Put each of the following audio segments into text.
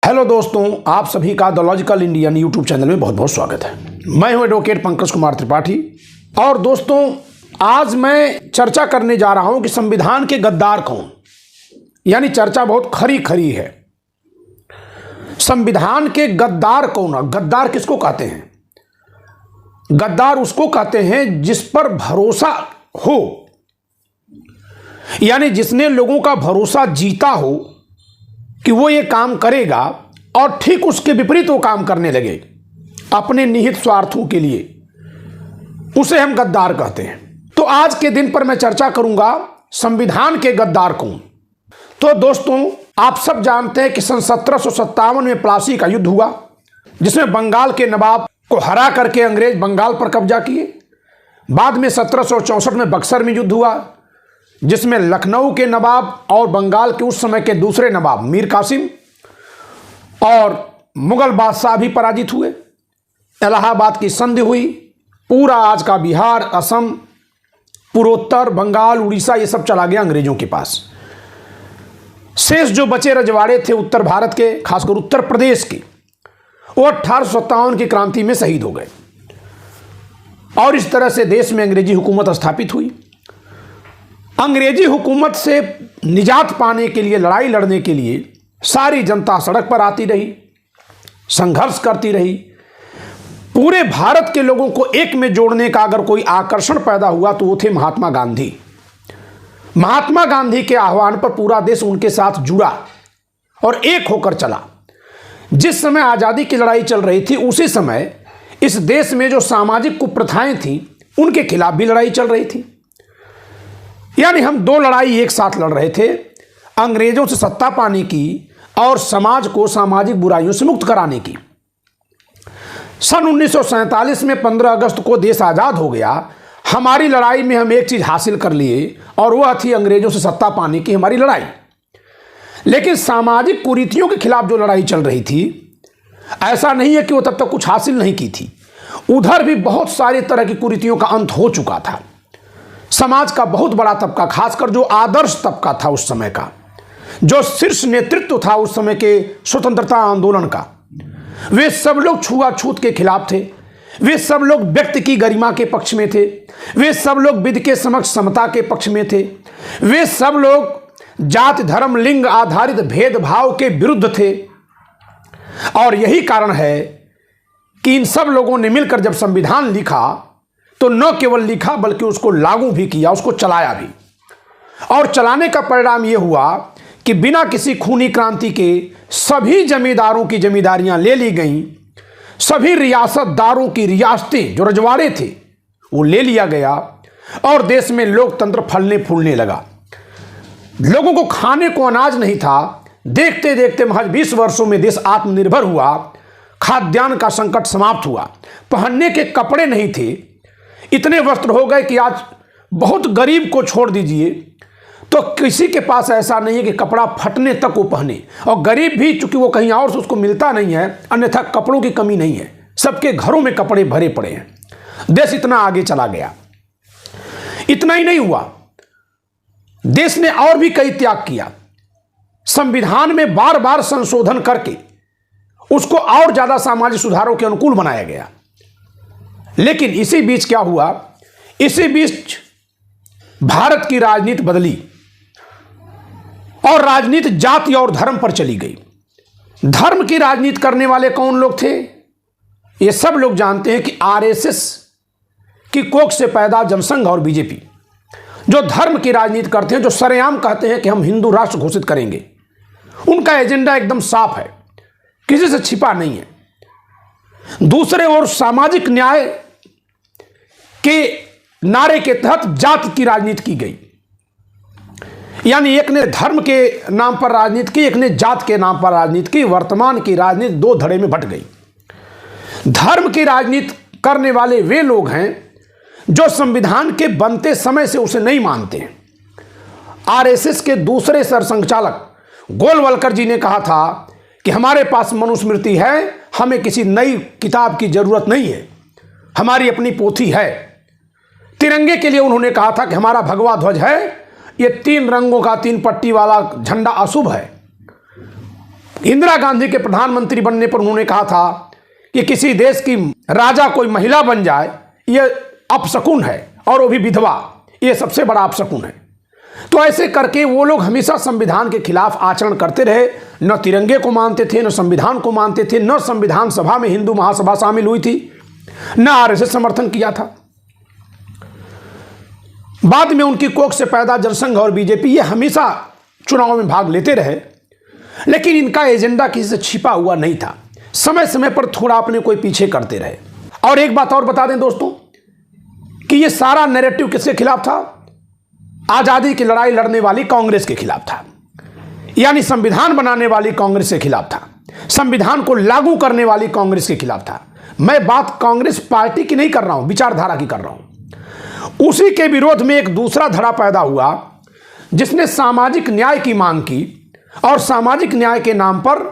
Hello दोस्तों, आप सभी का the logical Indian YouTube channel में बहुत बहुत स्वागत है। मैं हूं एडवोकेट पंकज कुमार त्रिपाठी। और दोस्तों, आज मैं चर्चा करने जा रहा हूं कि संविधान के गद्दार कौन। यानी चर्चा बहुत खरी खरी है। संविधान के गद्दार कौन? गद्दार किसको कहते हैं? गद्दार उसको कहते हैं जिस पर भरोसा हो, यानी जिसने लोगों का भरोसा जीता हो कि वो ये काम करेगा और ठीक उसके विपरीत वो काम करने लगे अपने निहित स्वार्थों के लिए, उसे हम गद्दार कहते हैं। तो आज के दिन पर मैं चर्चा करूंगा संविधान के गद्दार कौन। तो दोस्तों, आप सब जानते हैं कि सन 1757 में प्लासी का युद्ध हुआ, जिसमें बंगाल के नवाब को हरा करके अंग्रेज बंगाल पर कब्जा किए। बाद में 1764 में बक्सर में युद्ध हुआ, जिसमें लखनऊ के नवाब और बंगाल के उस समय के दूसरे नवाब मीर कासिम और मुगल बादशाह भी पराजित हुए। इलाहाबाद की संधि हुई। पूरा आज का बिहार, असम, पूर्वोत्तर, बंगाल, उड़ीसा ये सब चला गया अंग्रेजों के पास। शेष जो बचे रजवाड़े थे उत्तर भारत के, खासकर उत्तर प्रदेश के, वो 1857 की क्रांति में शहीद हो गए। और इस तरह से देश में अंग्रेजी हुकूमत स्थापित हुई। अंग्रेजी हुकूमत से निजात पाने के लिए, लड़ाई लड़ने के लिए सारी जनता सड़क पर आती रही, संघर्ष करती रही। पूरे भारत के लोगों को एक में जोड़ने का अगर कोई आकर्षण पैदा हुआ तो वो थे महात्मा गांधी। महात्मा गांधी के आह्वान पर पूरा देश उनके साथ जुड़ा और एक होकर चला। जिस समय आज़ादी की लड़ाई चल रही थी, उसी समय इस देश में जो सामाजिक कुप्रथाएं थी उनके खिलाफ भी लड़ाई चल रही थी। यानी हम दो लड़ाई एक साथ लड़ रहे थे, अंग्रेजों से सत्ता पाने की और समाज को सामाजिक बुराइयों से मुक्त कराने की। सन 1947 में 15 अगस्त को देश आज़ाद हो गया। हमारी लड़ाई में हम एक चीज़ हासिल कर लिए और वह थी अंग्रेजों से सत्ता पाने की हमारी लड़ाई। लेकिन सामाजिक कुरीतियों के खिलाफ जो लड़ाई चल रही थी, ऐसा नहीं है कि वो तब तक कुछ हासिल नहीं की थी। उधर भी बहुत सारी तरह की कुरीतियों का अंत हो चुका था। समाज का बहुत बड़ा तबका, खासकर जो आदर्श तबका था उस समय का, जो शीर्ष नेतृत्व था उस समय के स्वतंत्रता आंदोलन का, वे सब लोग छुआछूत के खिलाफ थे। वे सब लोग व्यक्ति की गरिमा के पक्ष में थे। वे सब लोग विधि के समक्ष समता के पक्ष में थे। वे सब लोग जाति, धर्म, लिंग आधारित भेदभाव के विरुद्ध थे। और यही कारण है कि इन सब लोगों ने मिलकर जब संविधान लिखा तो न केवल लिखा बल्कि उसको लागू भी किया, उसको चलाया भी। और चलाने का परिणाम यह हुआ कि बिना किसी खूनी क्रांति के सभी जमींदारों की जमींदारियां ले ली गईं। सभी रियासतदारों की रियासतें, जो रजवाड़े थे, वो ले लिया गया और देश में लोकतंत्र फलने फूलने लगा। लोगों को खाने को अनाज नहीं था। देखते देखते महज 20 वर्षों में देश आत्मनिर्भर हुआ। खाद्यान्न का संकट समाप्त हुआ। पहनने के कपड़े नहीं थे। इतने वस्त्र हो गए कि आज बहुत गरीब को छोड़ दीजिए तो किसी के पास ऐसा नहीं है कि कपड़ा फटने तक वो पहने। और गरीब भी चूंकि वो कहीं और से उसको मिलता नहीं है, अन्यथा कपड़ों की कमी नहीं है। सबके घरों में कपड़े भरे पड़े हैं। देश इतना आगे चला गया। इतना ही नहीं हुआ, देश ने और भी कई त्याग किया। संविधान में बार बार संशोधन करके उसको और ज्यादा सामाजिक सुधारों के अनुकूल बनाया गया। लेकिन इसी बीच क्या हुआ? इसी बीच भारत की राजनीति बदली और राजनीति जाति और धर्म पर चली गई। धर्म की राजनीति करने वाले कौन लोग थे? ये सब लोग जानते हैं कि आरएसएस की कोख से पैदा जनसंघ और बीजेपी, जो धर्म की राजनीति करते हैं, जो सरेआम कहते हैं कि हम हिंदू राष्ट्र घोषित करेंगे। उनका एजेंडा एकदम साफ है, किसी से छिपा नहीं है। दूसरे ओर सामाजिक न्याय के नारे के तहत जाति की राजनीति की गई। यानी एक ने धर्म के नाम पर राजनीति की, एक ने जात के नाम पर राजनीति की। वर्तमान की राजनीति दो धड़े में बंट गई। धर्म की राजनीति करने वाले वे लोग हैं जो संविधान के बनते समय से उसे नहीं मानते हैं। आरएसएस के दूसरे सरसंघचालक गोलवलकर जी ने कहा था कि हमारे पास मनुस्मृति है, हमें किसी नई किताब की जरूरत नहीं है, हमारी अपनी पोथी है। तिरंगे के लिए उन्होंने कहा था कि हमारा भगवा ध्वज है, ये 3 रंगों का 3 पट्टी वाला झंडा अशुभ है। इंदिरा गांधी के प्रधानमंत्री बनने पर उन्होंने कहा था कि किसी देश की राजा कोई महिला बन जाए यह अपशकुन है, और वो भी विधवा, यह सबसे बड़ा अपशकुन है। तो ऐसे करके वो लोग हमेशा संविधान के खिलाफ आचरण करते रहे। न तिरंगे को मानते थे, न संविधान को मानते थे, न संविधान सभा में हिंदू महासभा शामिल हुई थी, न आरएसएस समर्थन किया था। बाद में उनकी कोख से पैदा जनसंघ और बीजेपी ये हमेशा चुनाव में भाग लेते रहे, लेकिन इनका एजेंडा किसी से छिपा हुआ नहीं था। समय समय पर थोड़ा अपने कोई पीछे करते रहे। और एक बात और बता दें दोस्तों कि ये सारा नैरेटिव किसके खिलाफ था? आजादी की लड़ाई लड़ने वाली कांग्रेस के खिलाफ था, यानी संविधान बनाने वाली कांग्रेस के खिलाफ था, संविधान को लागू करने वाली कांग्रेस के खिलाफ था। मैं बात कांग्रेस पार्टी की नहीं कर रहा हूं, विचारधारा की कर रहा हूं। उसी के विरोध में एक दूसरा धड़ा पैदा हुआ जिसने सामाजिक न्याय की मांग की, और सामाजिक न्याय के नाम पर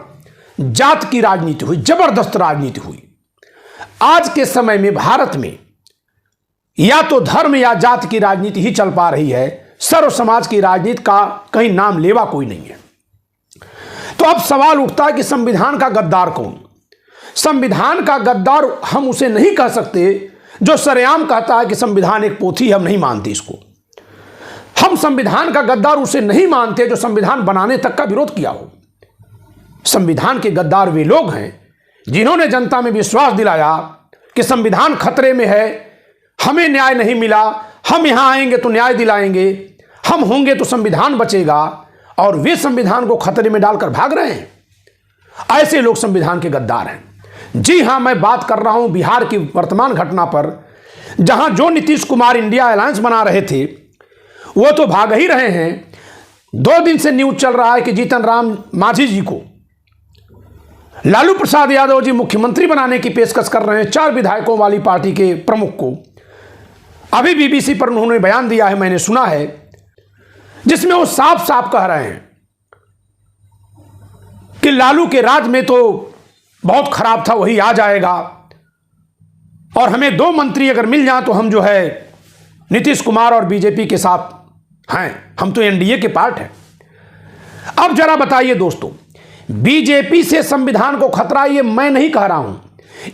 जात की राजनीति हुई, जबरदस्त राजनीति हुई। आज के समय में भारत में या तो धर्म या जात की राजनीति ही चल पा रही है, सर्व समाज की राजनीति का कहीं नाम लेवा कोई नहीं है। तो अब सवाल उठता है कि संविधान का गद्दार कौन? संविधान का गद्दार हम उसे नहीं कह सकते जो सरेआम कहता है कि संविधान एक पोथी, हम नहीं मानते इसको। हम संविधान का गद्दार उसे नहीं मानते जो संविधान बनाने तक का विरोध किया हो। संविधान के गद्दार वे लोग हैं जिन्होंने जनता में विश्वास दिलाया कि संविधान खतरे में है, हमें न्याय नहीं मिला, हम यहां आएंगे तो न्याय दिलाएंगे, हम होंगे तो संविधान बचेगा, और वे संविधान को खतरे में डालकर भाग रहे हैं। ऐसे लोग संविधान के गद्दार हैं। जी हां, मैं बात कर रहा हूं बिहार की वर्तमान घटना पर, जहां जो नीतीश कुमार इंडिया अलायंस बना रहे थे वो तो भाग ही रहे हैं। 2 दिन से न्यूज चल रहा है कि जीतन राम मांझी जी को लालू प्रसाद यादव जी मुख्यमंत्री बनाने की पेशकश कर रहे हैं, 4 विधायकों वाली पार्टी के प्रमुख को। अभी बीबीसी पर उन्होंने बयान दिया है, मैंने सुना है, जिसमें वो साफ साफ कह रहे हैं कि लालू के राज में तो बहुत खराब था, वही आ जाएगा, और हमें 2 मंत्री अगर मिल जाए तो हम जो है नीतीश कुमार और बीजेपी के साथ हैं, हम तो एनडीए के पार्ट हैं। अब जरा बताइए दोस्तों, बीजेपी से संविधान को खतरा, ये मैं नहीं कह रहा हूं,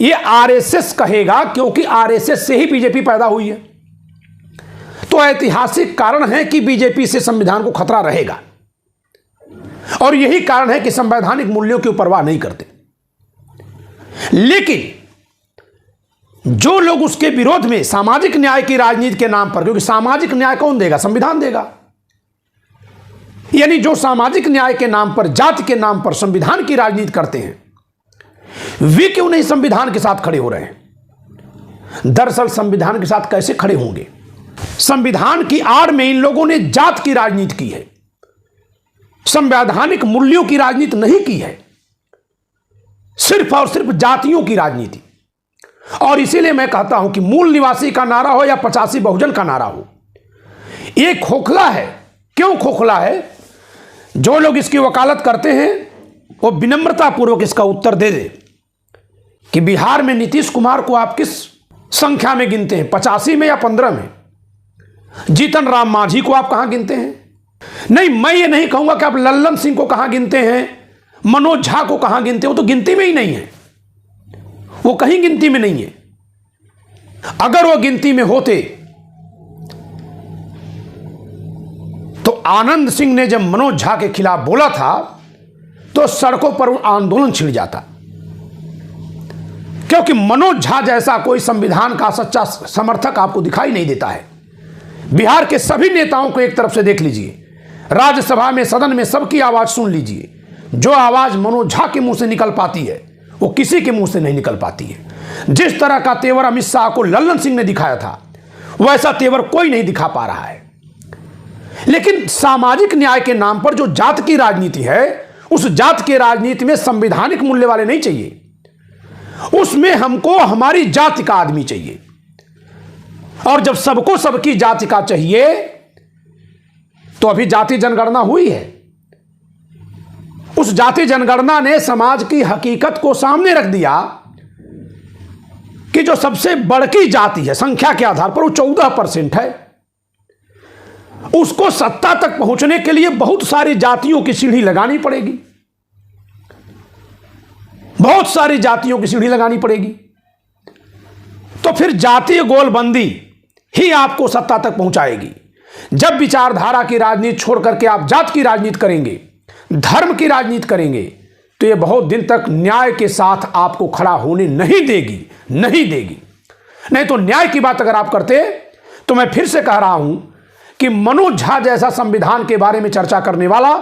ये आरएसएस कहेगा, क्योंकि आरएसएस से ही बीजेपी पैदा हुई है। तो ऐतिहासिक कारण है कि बीजेपी से संविधान को खतरा रहेगा, और यही कारण है कि संवैधानिक मूल्यों की परवाह नहीं करते। लेकिन जो लोग उसके विरोध में सामाजिक न्याय की राजनीति के नाम पर, क्योंकि सामाजिक न्याय कौन देगा? संविधान देगा। यानी जो सामाजिक न्याय के नाम पर, जाति के नाम पर संविधान की राजनीति करते हैं, वे क्यों नहीं संविधान के साथ खड़े हो रहे हैं? दरअसल संविधान के साथ कैसे खड़े होंगे? संविधान की आड़ में इन लोगों ने जात की राजनीति की है, संवैधानिक मूल्यों की राजनीति नहीं की है, सिर्फ और सिर्फ जातियों की राजनीति। और इसीलिए मैं कहता हूं कि मूल निवासी का नारा हो या 85 बहुजन का नारा हो, ये खोखला है। क्यों खोखला है? जो लोग इसकी वकालत करते हैं वो विनम्रतापूर्वक इसका उत्तर दे दे कि बिहार में नीतीश कुमार को आप किस संख्या में गिनते हैं, 85 में या 15 में? जीतन राम मांझी को आप कहां गिनते हैं? नहीं, मैं ये नहीं कहूंगा कि आप लल्लन सिंह को कहां गिनते हैं, मनोज झा को कहां गिनते हैं, वो तो गिनती में ही नहीं है, वो कहीं गिनती में नहीं है। अगर वो गिनती में होते तो आनंद सिंह ने जब मनोज झा के खिलाफ बोला था तो सड़कों पर आंदोलन छिड़ जाता, क्योंकि मनोज झा जैसा कोई संविधान का सच्चा समर्थक आपको दिखाई नहीं देता है। बिहार के सभी नेताओं को एक तरफ से देख लीजिए, राज्यसभा में, सदन में सबकी आवाज सुन लीजिए, जो आवाज मनोज झा के मुंह से निकल पाती है वो किसी के मुंह से नहीं निकल पाती है। जिस तरह का तेवर अमित शाह को लल्लन सिंह ने दिखाया था, वैसा तेवर कोई नहीं दिखा पा रहा है। लेकिन सामाजिक न्याय के नाम पर जो जात की राजनीति है, उस जात की राजनीति में संवैधानिक मूल्य वाले नहीं चाहिए, उसमें हमको हमारी जाति का आदमी चाहिए। और जब सबको सबकी जाति का चाहिए, तो अभी जाति जनगणना हुई है, उस जाति जनगणना ने समाज की हकीकत को सामने रख दिया कि जो सबसे बड़की जाति है संख्या के आधार पर, वो 14% है। उसको सत्ता तक पहुंचने के लिए बहुत सारी जातियों की सीढ़ी लगानी पड़ेगी। बहुत सारी जातियों की सीढ़ी लगानी पड़ेगी। तो फिर जातीय गोलबंदी ही आपको सत्ता तक पहुंचाएगी। जब विचारधारा की राजनीति छोड़ करके आप जात की राजनीति करेंगे, धर्म की राजनीति करेंगे, तो ये बहुत दिन तक न्याय के साथ आपको खड़ा होने नहीं देगी। नहीं तो न्याय की बात अगर आप करते, तो मैं फिर से कह रहा हूं कि मनोज झा जैसा संविधान के बारे में चर्चा करने वाला,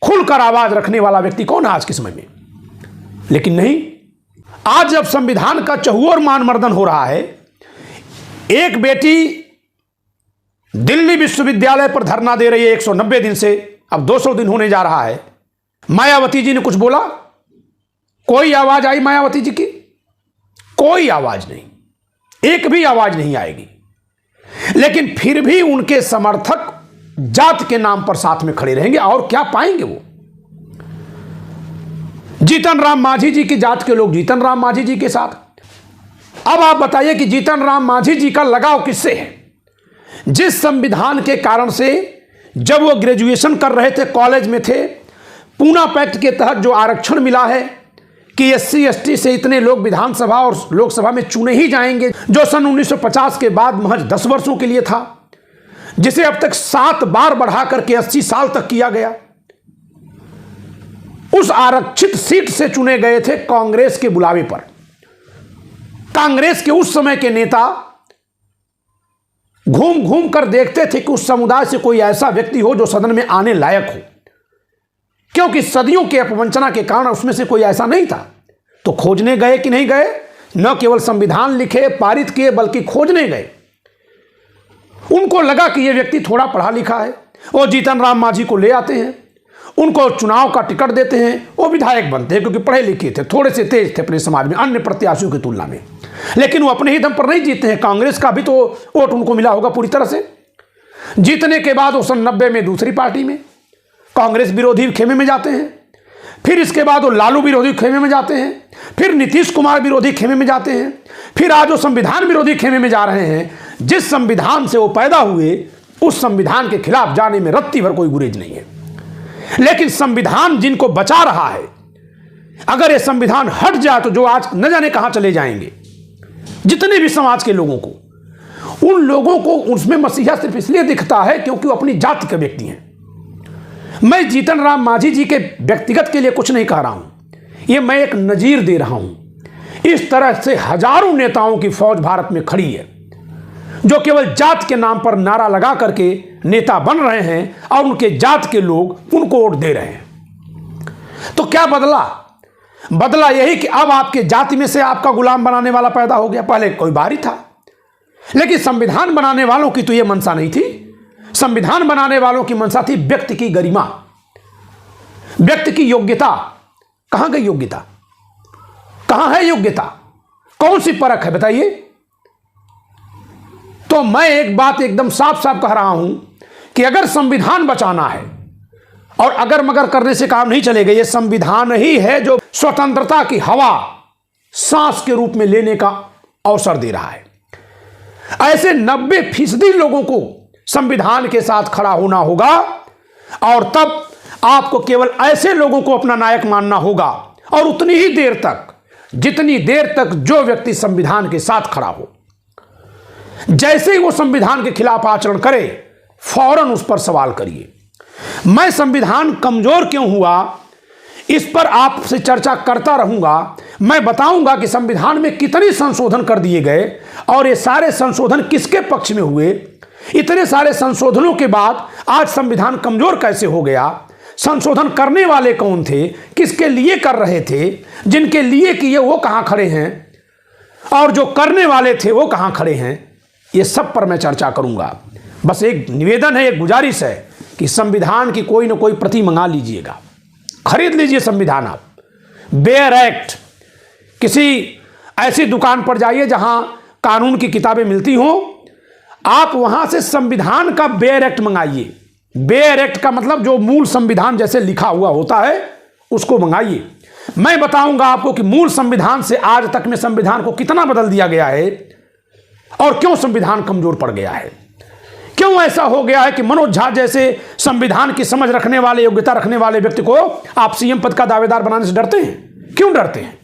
खुलकर आवाज रखने वाला व्यक्ति कौन है आज के समय में? लेकिन नहीं, आज जब संविधान का चहुओर मानमर्दन हो रहा है, एक बेटी दिल्ली विश्वविद्यालय पर धरना दे रही है 190 दिन से, अब 200 दिन होने जा रहा है। मायावती जी ने कुछ बोला? कोई आवाज आई मायावती जी की? कोई आवाज नहीं, एक भी आवाज नहीं आएगी। लेकिन फिर भी उनके समर्थक जात के नाम पर साथ में खड़े रहेंगे। और क्या पाएंगे वो? जीतन राम मांझी जी की जात के लोग जीतन राम मांझी जी के साथ। अब आप बताइए कि जीतन राम मांझी जी का लगाव किससे है? जिस संविधान के कारण से जब वो ग्रेजुएशन कर रहे थे, कॉलेज में थे, पूना पैक्ट के तहत जो आरक्षण मिला है कि SC ST से इतने लोग विधानसभा और लोकसभा में चुने ही जाएंगे, जो सन 1950 के बाद महज 10 वर्षों के लिए था, जिसे अब तक 7 बार बढ़ा करके 80 साल तक किया गया। उस आरक्षित सीट से चुने गए थे कांग्रेस के बुलावे पर। कांग्रेस के उस समय के नेता घूम घूम कर देखते थे कि उस समुदाय से कोई ऐसा व्यक्ति हो जो सदन में आने लायक हो, क्योंकि सदियों के अपवंचना के कारण उसमें से कोई ऐसा नहीं था। तो खोजने गए कि नहीं गए? न केवल संविधान लिखे, पारित किए, बल्कि खोजने गए। उनको लगा कि यह व्यक्ति थोड़ा पढ़ा लिखा है, वो जीतन राम मांझी को ले आते हैं, उनको चुनाव का टिकट देते हैं, वो विधायक बनते हैं, क्योंकि पढ़े लिखे थे, थोड़े से तेज थे अपने समाज में अन्य प्रत्याशियों की तुलना में। लेकिन वो अपने ही दम पर नहीं जीतते हैं, कांग्रेस का भी तो वोट उनको मिला होगा पूरी तरह से। जीतने के बाद वो सन 90 में दूसरी पार्टी में कांग्रेस विरोधी खेमे में जाते हैं, फिर इसके बाद वो लालू विरोधी खेमे में जाते हैं, फिर नीतीश कुमार विरोधी खेमे में जाते हैं, फिर आज वो संविधान विरोधी खेमे में जा रहे हैं। जिस संविधान से वो पैदा हुए, उस संविधान के खिलाफ जाने में रत्ती भर कोई गुरेज नहीं है। लेकिन संविधान जिनको बचा रहा है, अगर ये संविधान हट जाए तो जो आज न जाने कहां चले जाएंगे। जितने भी समाज के लोगों को, उन लोगों को उसमें मसीहा सिर्फ इसलिए दिखता है क्योंकि वो अपनी जाति के व्यक्ति हैं। मैं जीतन राम मांझी जी के व्यक्तिगत के लिए कुछ नहीं कह रहा हूं, ये मैं एक नजीर दे रहा हूं। इस तरह से हजारों नेताओं की फौज भारत में खड़ी है, जो केवल जात के नाम पर नारा लगा करके नेता बन रहे हैं और उनके जात के लोग उनको वोट दे रहे हैं। तो क्या बदला यही कि अब आपके जाति में से आपका गुलाम बनाने वाला पैदा हो गया। पहले कोई बारी था, लेकिन संविधान बनाने वालों की तो यह मंशा नहीं थी। संविधान बनाने वालों की मंशा थी व्यक्ति की गरिमा, व्यक्ति की योग्यता। कहां गई योग्यता? कहां है योग्यता? कौन सी परख है बताइए? तो मैं एक बात एकदम साफ साफ कह रहा हूं कि अगर संविधान बचाना है और अगर मगर करने से काम नहीं चलेगा, यह संविधान ही है जो स्वतंत्रता की हवा सांस के रूप में लेने का अवसर दे रहा है। ऐसे 90% लोगों को संविधान के साथ खड़ा होना होगा और तब आपको केवल ऐसे लोगों को अपना नायक मानना होगा, और उतनी ही देर तक जितनी देर तक जो व्यक्ति संविधान के साथ खड़ा हो। जैसे ही वो संविधान के खिलाफ आचरण करे, फौरन उस पर सवाल करिए। मैं संविधान कमजोर क्यों हुआ, इस पर आपसे चर्चा करता रहूंगा। मैं बताऊंगा कि संविधान में कितने संशोधन कर दिए गए और ये सारे संशोधन किसके पक्ष में हुए। इतने सारे संशोधनों के बाद आज संविधान कमजोर कैसे हो गया, संशोधन करने वाले कौन थे, किसके लिए कर रहे थे, जिनके लिए किए वो कहां खड़े हैं और जो करने वाले थे वो कहां खड़े हैं, ये सब पर मैं चर्चा करूंगा। बस एक निवेदन है, एक गुजारिश है कि संविधान की कोई ना कोई प्रति मंगा लीजिएगा, खरीद लीजिए संविधान। आप बेयर एक्ट, किसी ऐसी दुकान पर जाइए जहां कानून की किताबें मिलती हों, आप वहां से संविधान का बेयर एक्ट मंगाइए। बेयर एक्ट का मतलब जो मूल संविधान जैसे लिखा हुआ होता है उसको मंगाइए। मैं बताऊंगा आपको कि मूल संविधान से आज तक में संविधान को कितना बदल दिया गया है और क्यों संविधान कमजोर पड़ गया है। क्यों ऐसा हो गया है कि मनोज झा जैसे संविधान की समझ रखने वाले, योग्यता रखने वाले व्यक्ति को आप सीएम पद का दावेदार बनाने से डरते हैं? क्यों डरते हैं?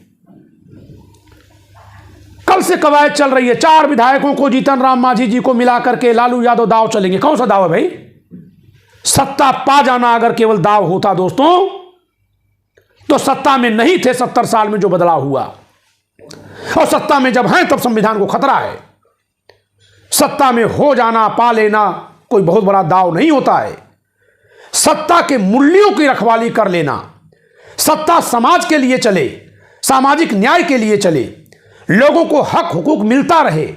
साल से कवायद चल रही है, 4 विधायकों को जीतन राम मांझी जी को मिला करके लालू यादव दाव चलेंगे। कौन सा दाव है भाई? सत्ता पा जाना अगर केवल दाव होता दोस्तों, तो सत्ता में नहीं थे 70 साल में जो बदलाव हुआ, और सत्ता में जब हैं तब संविधान को खतरा है। सत्ता में हो जाना, पा लेना कोई बहुत बड़ा दाव नहीं होता है। सत्ता के मूल्यों की रखवाली कर लेना, सत्ता समाज के लिए चले, सामाजिक न्याय के लिए चले, लोगों को हक हुकूक मिलता रहे,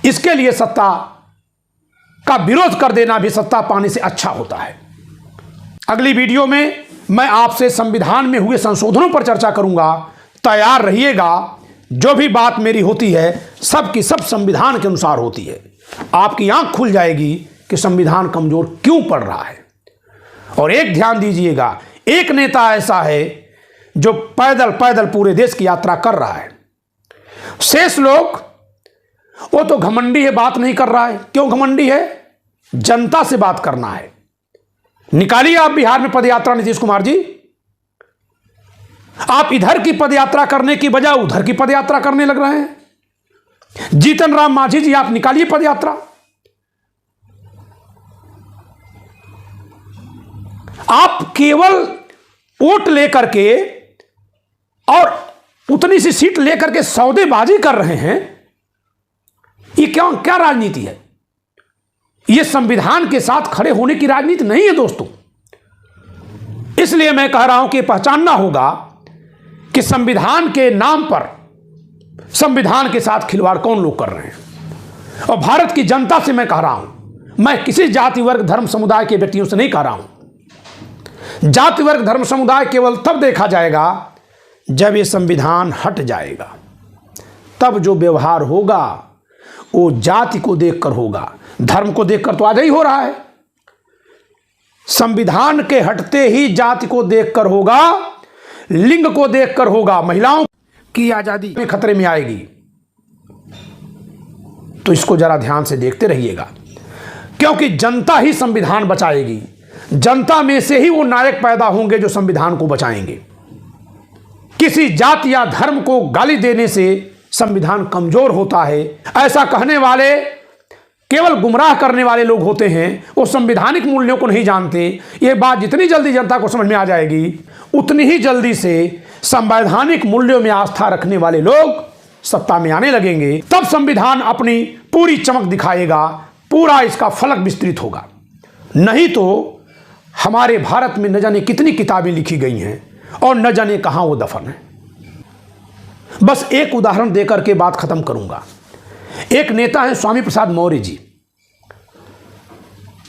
इसके लिए सत्ता का विरोध कर देना भी सत्ता पाने से अच्छा होता है। अगली वीडियो में मैं आपसे संविधान में हुए संशोधनों पर चर्चा करूंगा। तैयार रहिएगा। जो भी बात मेरी होती है सब की सब संविधान के अनुसार होती है। आपकी आंख खुल जाएगी कि संविधान कमजोर क्यों पड़ रहा है। और एक ध्यान दीजिएगा, एक नेता ऐसा है जो पैदल पैदल पूरे देश की यात्रा कर रहा है। शेष लोग, वो तो घमंडी है, बात नहीं कर रहा है। क्यों घमंडी है? जनता से बात करना है। निकालिए आप बिहार में पदयात्रा नीतीश कुमार जी। आप इधर की पदयात्रा करने की बजाय उधर की पदयात्रा करने लग रहे हैं। जीतन राम मांझी जी, आप निकालिए पदयात्रा। आप केवल वोट लेकर के और उतनी सी सीट लेकर के सौदेबाजी कर रहे हैं। ये क्या राजनीति है? ये संविधान के साथ खड़े होने की राजनीति नहीं है दोस्तों। इसलिए मैं कह रहा हूं कि पहचानना होगा कि संविधान के नाम पर संविधान के साथ खिलवाड़ कौन लोग कर रहे हैं। और भारत की जनता से मैं कह रहा हूं, मैं किसी जाति वर्ग धर्म समुदाय के व्यक्तियों से नहीं कह रहा हूं। जाति वर्ग धर्म समुदाय केवल तब देखा जाएगा जब ये संविधान हट जाएगा। तब जो व्यवहार होगा वो जाति को देखकर होगा, धर्म को देखकर तो आज ही हो रहा है। संविधान के हटते ही जाति को देखकर होगा, लिंग को देखकर होगा। महिलाओं की आजादी में खतरे में आएगी। तो इसको जरा ध्यान से देखते रहिएगा, क्योंकि जनता ही संविधान बचाएगी। जनता में से ही वो नायक पैदा होंगे जो संविधान को बचाएंगे। किसी जाति या धर्म को गाली देने से संविधान कमजोर होता है, ऐसा कहने वाले केवल गुमराह करने वाले लोग होते हैं। वो संवैधानिक मूल्यों को नहीं जानते। ये बात जितनी जल्दी जनता को समझ में आ जाएगी, उतनी ही जल्दी से संवैधानिक मूल्यों में आस्था रखने वाले लोग सत्ता में आने लगेंगे। तब संविधान अपनी पूरी चमक दिखाएगा, पूरा इसका फलक विस्तृत होगा। नहीं तो हमारे भारत में न जाने कितनी किताबें लिखी गई हैं और न जाने कहां वो दफन है। बस एक उदाहरण देकर के बात खत्म करूंगा। एक नेता है स्वामी प्रसाद मौर्य जी,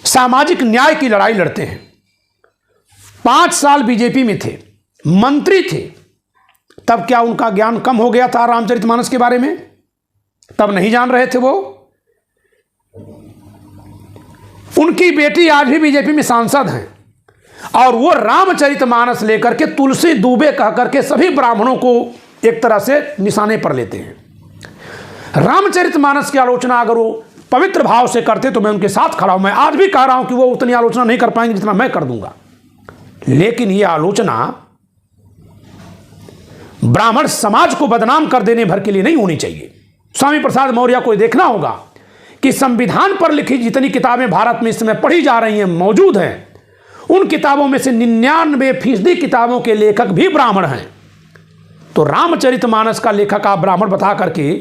सामाजिक न्याय की लड़ाई लड़ते हैं। 5 साल बीजेपी में थे, मंत्री थे। तब क्या उनका ज्ञान कम हो गया था रामचरितमानस के बारे में? तब नहीं जान रहे थे वो? उनकी बेटी आज भी बीजेपी में सांसद हैं और वो रामचरितमानस लेकर के तुलसी दुबे कह करके सभी ब्राह्मणों को एक तरह से निशाने पर लेते हैं। रामचरितमानस की आलोचना अगर वो पवित्र भाव से करते तो मैं उनके साथ खड़ा हूं। मैं आज भी कह रहा हूं कि वो उतनी आलोचना नहीं कर पाएंगे जितना मैं कर दूंगा। लेकिन ये आलोचना ब्राह्मण समाज को बदनाम कर देने भर के लिए नहीं होनी चाहिए। स्वामी प्रसाद मौर्य को देखना होगा कि संविधान पर लिखी जितनी किताबें भारत में इस समय पढ़ी जा रही हैं, मौजूद हैं, उन किताबों में से 99% किताबों के लेखक भी ब्राह्मण हैं। तो रामचरितमानस का लेखक आप ब्राह्मण बता करके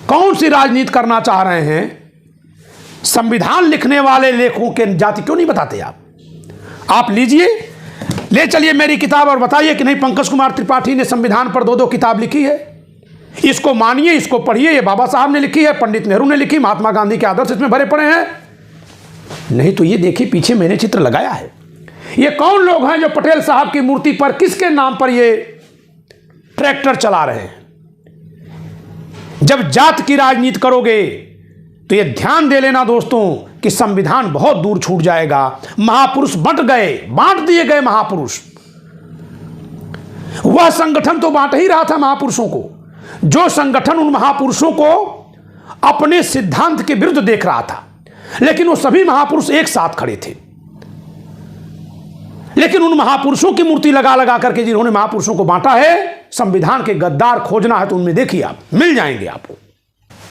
कौन सी राजनीति करना चाह रहे हैं? संविधान लिखने वाले लेखकों के जाति क्यों नहीं बताते आप लीजिए, ले चलिए मेरी किताब और बताइए कि नहीं पंकज कुमार त्रिपाठी ने संविधान पर 2-2 किताब लिखी है। इसको मानिए, इसको पढ़िए। ये बाबा साहब ने लिखी है, पंडित नेहरू ने लिखी, महात्मा गांधी के आदर्श इसमें भरे पड़े हैं। नहीं तो ये देखिए पीछे मैंने चित्र लगाया है। ये कौन लोग हैं जो पटेल साहब की मूर्ति पर किसके नाम पर ये ट्रैक्टर चला रहे हैं? जब जात की राजनीति करोगे तो ये ध्यान दे लेना दोस्तों कि संविधान बहुत दूर छूट जाएगा। महापुरुष बंट गए, बांट दिए गए महापुरुष। वह संगठन तो बांट ही रहा था महापुरुषों को, जो संगठन उन महापुरुषों को अपने सिद्धांत के विरुद्ध देख रहा था। लेकिन वो सभी महापुरुष एक साथ खड़े थे। लेकिन उन महापुरुषों की मूर्ति लगा लगा करके जिन्होंने महापुरुषों को बांटा है, संविधान के गद्दार खोजना है तो उनमें देखिए आप मिल जाएंगे आपको।